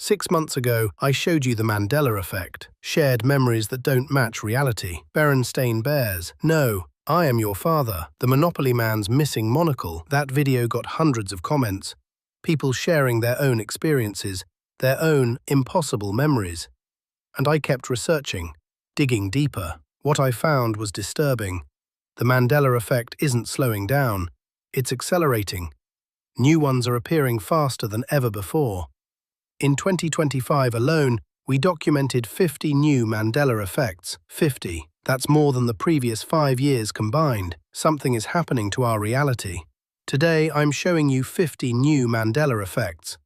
6 months ago, I showed you the Mandela Effect, shared memories that don't match reality. Berenstain Bears, no, I am your father. The Monopoly man's missing monocle. That video got hundreds of comments. People sharing their own experiences, their own impossible memories. And I kept researching, digging deeper. What I found was disturbing. The Mandela Effect isn't slowing down, it's accelerating. New ones are appearing faster than ever before. In 2025 alone, we documented 50 new Mandela Effects. 50. That's more than the previous 5 years combined. Something is happening to our reality. Today, I'm showing you 50 new Mandela Effects.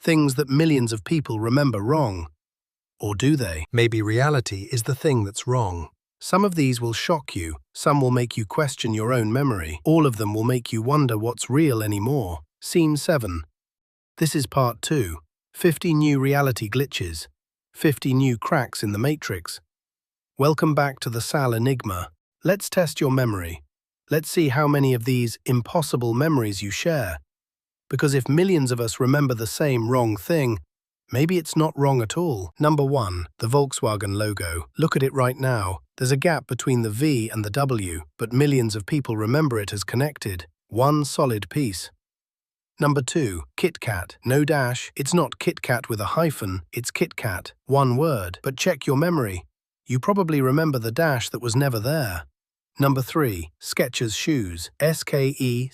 Things that millions of people remember wrong. Or do they? Maybe reality is the thing that's wrong. Some of these will shock you, some will make you question your own memory. All of them will make you wonder what's real anymore. Scene 7. This is part 2. 50 new reality glitches. 50 new cracks in the matrix. Welcome back to the Sal Enigma. Let's test your memory. Let's see how many of these impossible memories you share. Because if millions of us remember the same wrong thing, maybe it's not wrong at all. Number 1. The Volkswagen logo. Look at it right now. There's a gap between the V and the W, but millions of people remember it as connected. One solid piece. Number 2. KitKat. No dash. It's not KitKat with a hyphen, it's KitKat. One word. But check your memory. You probably remember the dash that was never there. Number 3. Skechers shoes. S-K-E-C-H-E-R-S.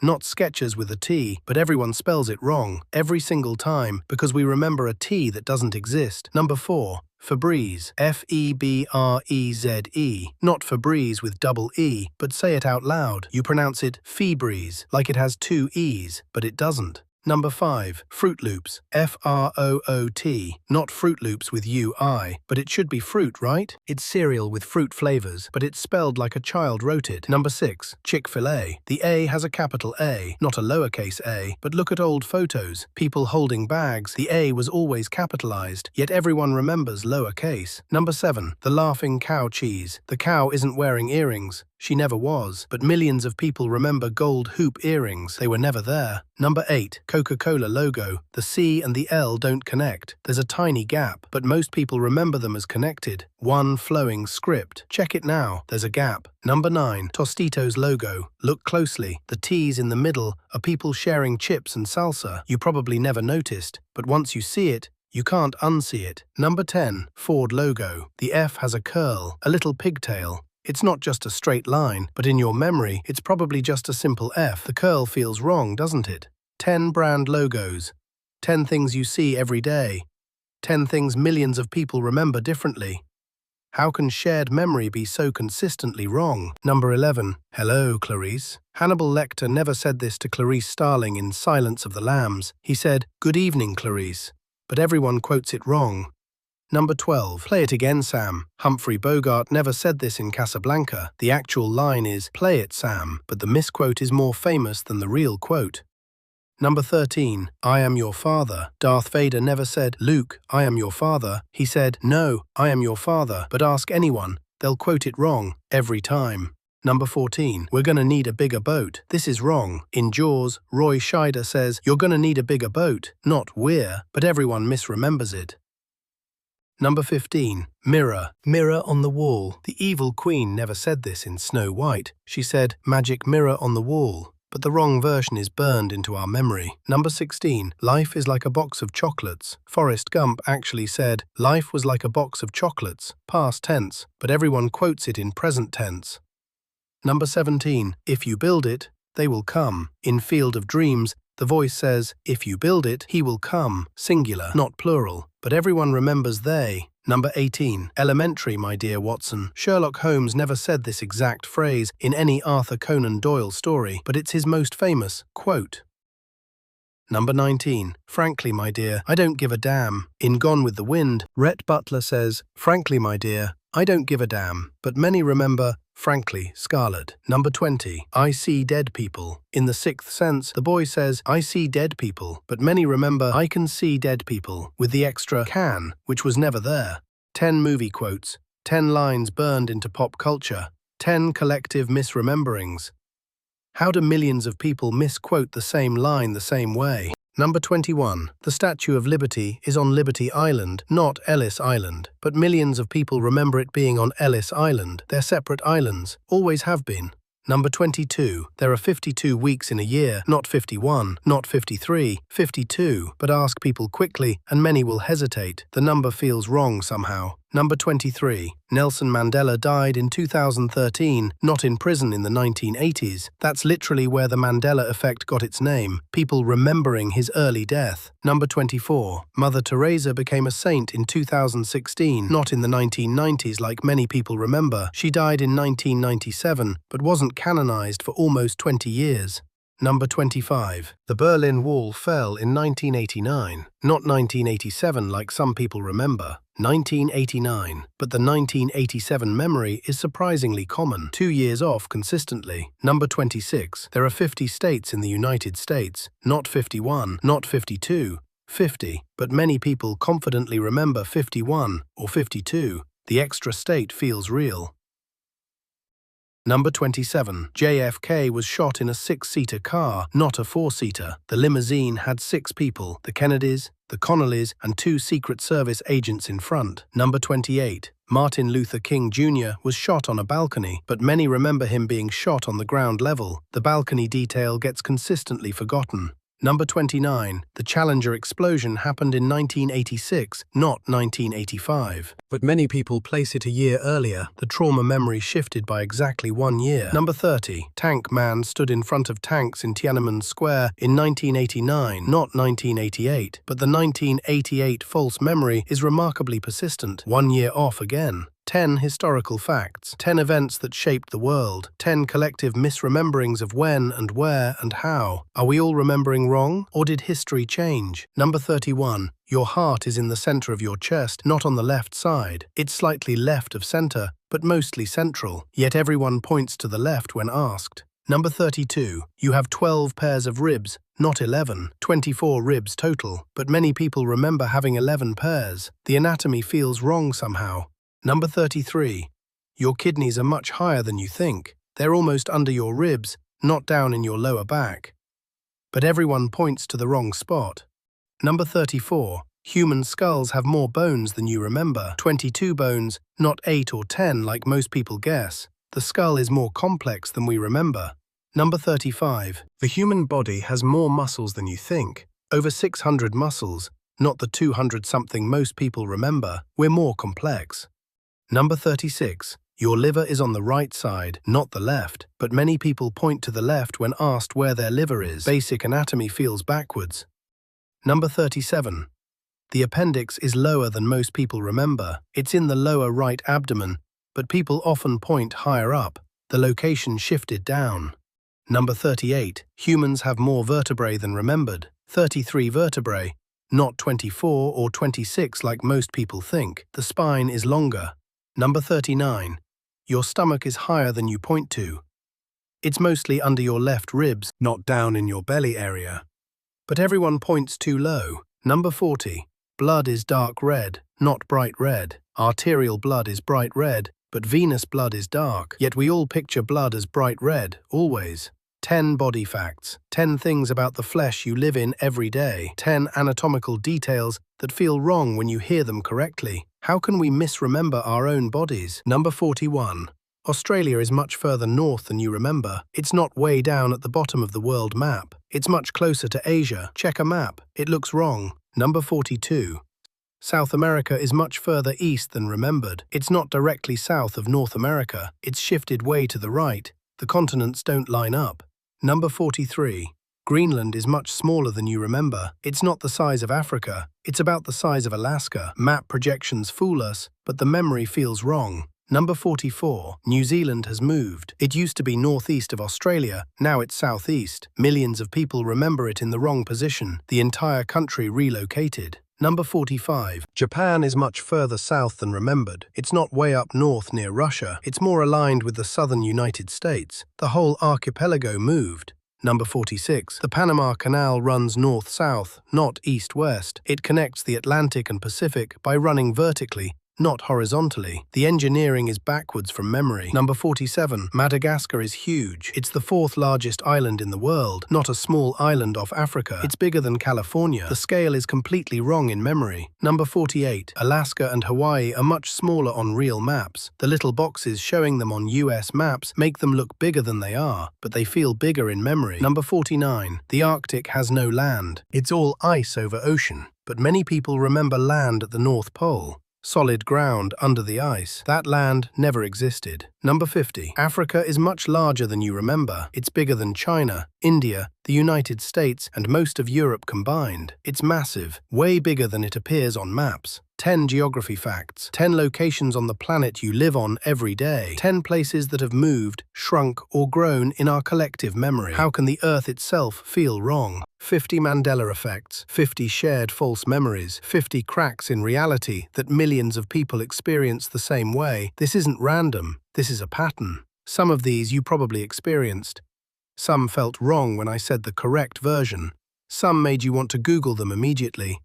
Not Skechers with a T, but everyone spells it wrong, every single time, because we remember a T that doesn't exist. Number 4. Febreeze. F-E-B-R-E-Z-E. Not Febreeze with double E, but say it out loud. You pronounce it Febreeze, like it has 2 E's, but it doesn't. Number 5. Froot Loops. F-R-O-O-T. Not Froot Loops with U-I, but it should be fruit, right? It's cereal with fruit flavors, but it's spelled like a child wrote it. Number 6. Chick-fil-A. The A has a capital A, not a lowercase a, but look at old photos. People holding bags, the A was always capitalized, yet everyone remembers lowercase. Number 7. The laughing cow cheese. The cow isn't wearing earrings. She never was, but millions of people remember gold hoop earrings. They were never there. Number 8. Coca-Cola logo. The C and the L don't connect. There's a tiny gap, but most people remember them as connected. One flowing script. Check it now. There's a gap. Number 9. Tostitos logo. Look closely. The T's in the middle are people sharing chips and salsa. You probably never noticed, but once you see it, you can't unsee it. Number 10. Ford logo. The F has a curl, a little pigtail. It's not just a straight line, but in your memory, it's probably just a simple F. The curl feels wrong, doesn't it? 10 brand logos. 10 things you see every day. 10 things millions of people remember differently. How can shared memory be so consistently wrong? Number 11. Hello, Clarice. Hannibal Lecter never said this to Clarice Starling in Silence of the Lambs. He said, "Good evening, Clarice." But everyone quotes it wrong. Number 12. Play it again, Sam. Humphrey Bogart never said this in Casablanca. The actual line is, "Play it, Sam," but the misquote is more famous than the real quote. Number 13. I am your father. Darth Vader never said, "Luke, I am your father." He said, "No, I am your father," but ask anyone, they'll quote it wrong, every time. Number 14. We're gonna need a bigger boat. This is wrong. In Jaws, Roy Scheider says, "You're gonna need a bigger boat," not "we're," but everyone misremembers it. Number 15. Mirror. Mirror on the wall. The evil queen never said this in Snow White. She said, "Magic mirror on the wall," but the wrong version is burned into our memory. Number 16. Life is like a box of chocolates. Forrest Gump actually said, "Life was like a box of chocolates," past tense, but everyone quotes it in present tense. Number 17. If you build it, they will come. In Field of Dreams, the voice says, "If you build it, he will come," singular, not plural, but everyone remembers they. Number 18. Elementary, my dear Watson. Sherlock Holmes never said this exact phrase in any Arthur Conan Doyle story, but it's his most famous quote. Number 19. Frankly, my dear, I don't give a damn. In Gone with the Wind, Rhett Butler says, "Frankly, my dear, I don't give a damn," but many remember, frankly, Scarlet. Number 20. I see dead people. In The Sixth Sense, the boy says, "I see dead people," but many remember, "I can see dead people," with the extra can, which was never there. 10 movie quotes. 10 lines burned into pop culture. 10 collective misrememberings. How do millions of people misquote the same line the same way? Number 21. The Statue of Liberty is on Liberty Island, not Ellis Island, but millions of people remember it being on Ellis Island. They're separate islands, always have been. Number 22. There are 52 weeks in a year, not 51, not 53, 52, but ask people quickly and many will hesitate. The number feels wrong somehow. Number 23. Nelson Mandela died in 2013, not in prison in the 1980s. That's literally where the Mandela Effect got its name, people remembering his early death. Number 24. Mother Teresa became a saint in 2016, not in the 1990s like many people remember. She died in 1997, but wasn't canonized for almost 20 years. Number 25. The Berlin Wall fell in 1989, not 1987 like some people remember. 1989, but the 1987 memory is surprisingly common, 2 years off consistently. Number 26. There are 50 states in the United States, not 51, not 52, 50, but many people confidently remember 51 or 52. The extra state feels real. Number 27. JFK was shot in a 6-seater car, not a 4-seater. The limousine had 6 people, the Kennedys, the Connollys, and 2 Secret Service agents in front. Number 28. Martin Luther King Jr. was shot on a balcony, but many remember him being shot on the ground level. The balcony detail gets consistently forgotten. Number 29. The Challenger explosion happened in 1986, not 1985. But many people place it a year earlier. The trauma memory shifted by exactly 1 year. Number 30. Tank Man stood in front of tanks in Tiananmen Square in 1989, not 1988. But the 1988 false memory is remarkably persistent. 1 year off again. 10 historical facts, 10 events that shaped the world, 10 collective misrememberings of when and where and how. Are we all remembering wrong, or did history change? Number 31. Your heart is in the center of your chest, not on the left side. It's slightly left of center, but mostly central, yet everyone points to the left when asked. Number 32. You have 12 pairs of ribs, not 11, 24 ribs total, but many people remember having 11 pairs. The anatomy feels wrong somehow. Number 33. Your kidneys are much higher than you think. They're almost under your ribs, not down in your lower back. But everyone points to the wrong spot. Number 34. Human skulls have more bones than you remember. 22 bones, not 8 or 10 like most people guess. The skull is more complex than we remember. Number 35. The human body has more muscles than you think. Over 600 muscles, not the 200-something most people remember. We're more complex. Number 36. Your liver is on the right side, not the left, but many people point to the left when asked where their liver is. Basic anatomy feels backwards. Number 37. The appendix is lower than most people remember. It's in the lower right abdomen, but people often point higher up. The location shifted down. Number 38. Humans have more vertebrae than remembered. 33 vertebrae, not 24 or 26 like most people think. The spine is longer. Number 39. Your stomach is higher than you point to. It's mostly under your left ribs, not down in your belly area. But everyone points too low. Number 40. Blood is dark red, not bright red. Arterial blood is bright red, but venous blood is dark. Yet we all picture blood as bright red, always. 10 body facts, 10 things about the flesh you live in every day, 10 anatomical details that feel wrong when you hear them correctly. How can we misremember our own bodies? Number 41. Australia is much further north than you remember. It's not way down at the bottom of the world map. It's much closer to Asia. Check a map. It looks wrong. Number 42. South America is much further east than remembered. It's not directly south of North America. It's shifted way to the right. The continents don't line up. Number 43. Greenland is much smaller than you remember. It's not the size of Africa. It's about the size of Alaska. Map projections fool us, but the memory feels wrong. Number 44. New Zealand has moved. It used to be northeast of Australia, now it's southeast. Millions of people remember it in the wrong position. The entire country relocated. Number 45. Japan is much further south than remembered. It's not way up north near Russia. It's more aligned with the southern United States. The whole archipelago moved. Number 46. The Panama Canal runs north-south, not east-west. It connects the Atlantic and Pacific by running vertically, not horizontally. The engineering is backwards from memory. Number 47. Madagascar is huge. It's the 4th largest island in the world, not a small island off Africa. It's bigger than California. The scale is completely wrong in memory. Number 48. Alaska and Hawaii are much smaller on real maps. The little boxes showing them on US maps make them look bigger than they are, but they feel bigger in memory. Number 49. The Arctic has no land. It's all ice over ocean, but many people remember land at the North Pole. Solid ground under the ice. That land never existed. Number 50. Africa is much larger than you remember. It's bigger than China, India, the United States, and most of Europe combined. It's massive, way bigger than it appears on maps. 10 geography facts. 10 locations on the planet you live on every day. 10 places that have moved, shrunk, or grown in our collective memory. How can the Earth itself feel wrong? 50 Mandela Effects. 50 shared false memories. 50 cracks in reality that millions of people experience the same way. This isn't random. This is a pattern. Some of these you probably experienced. Some felt wrong when I said the correct version. Some made you want to Google them immediately.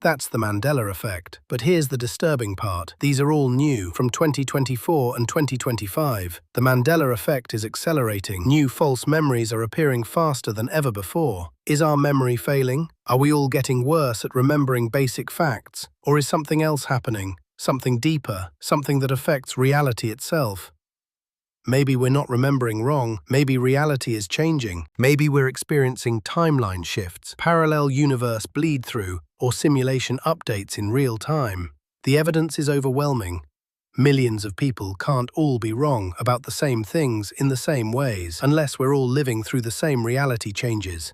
That's the Mandela Effect. But here's the disturbing part. These are all new, from 2024 and 2025. The Mandela Effect is accelerating. New false memories are appearing faster than ever before. Is our memory failing? Are we all getting worse at remembering basic facts? Or is something else happening? Something deeper, something that affects reality itself? Maybe we're not remembering wrong, maybe reality is changing, maybe we're experiencing timeline shifts, parallel universe bleed-through, or simulation updates in real time. The evidence is overwhelming. Millions of people can't all be wrong about the same things in the same ways, unless we're all living through the same reality changes.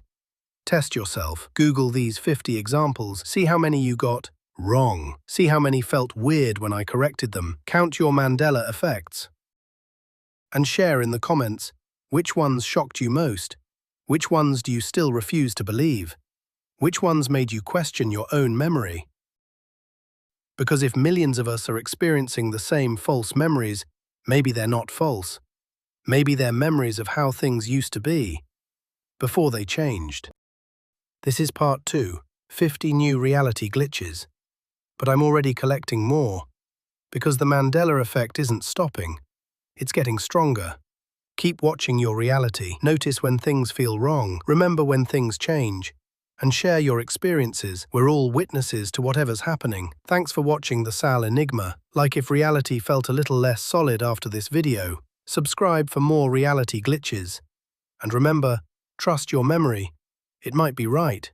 Test yourself. Google these 50 examples. See how many you got wrong. See how many felt weird when I corrected them. Count your Mandela effects. And share in the comments, which ones shocked you most? Which ones do you still refuse to believe? Which ones made you question your own memory? Because if millions of us are experiencing the same false memories, maybe they're not false. Maybe they're memories of how things used to be, before they changed. This is part 2, 50 new reality glitches. But I'm already collecting more, because the Mandela effect isn't stopping. It's getting stronger. Keep watching your reality. Notice when things feel wrong. Remember when things change. And share your experiences. We're all witnesses to whatever's happening. Thanks for watching the Sal Enigma. Like if reality felt a little less solid after this video. Subscribe for more reality glitches. And remember, trust your memory. It might be right.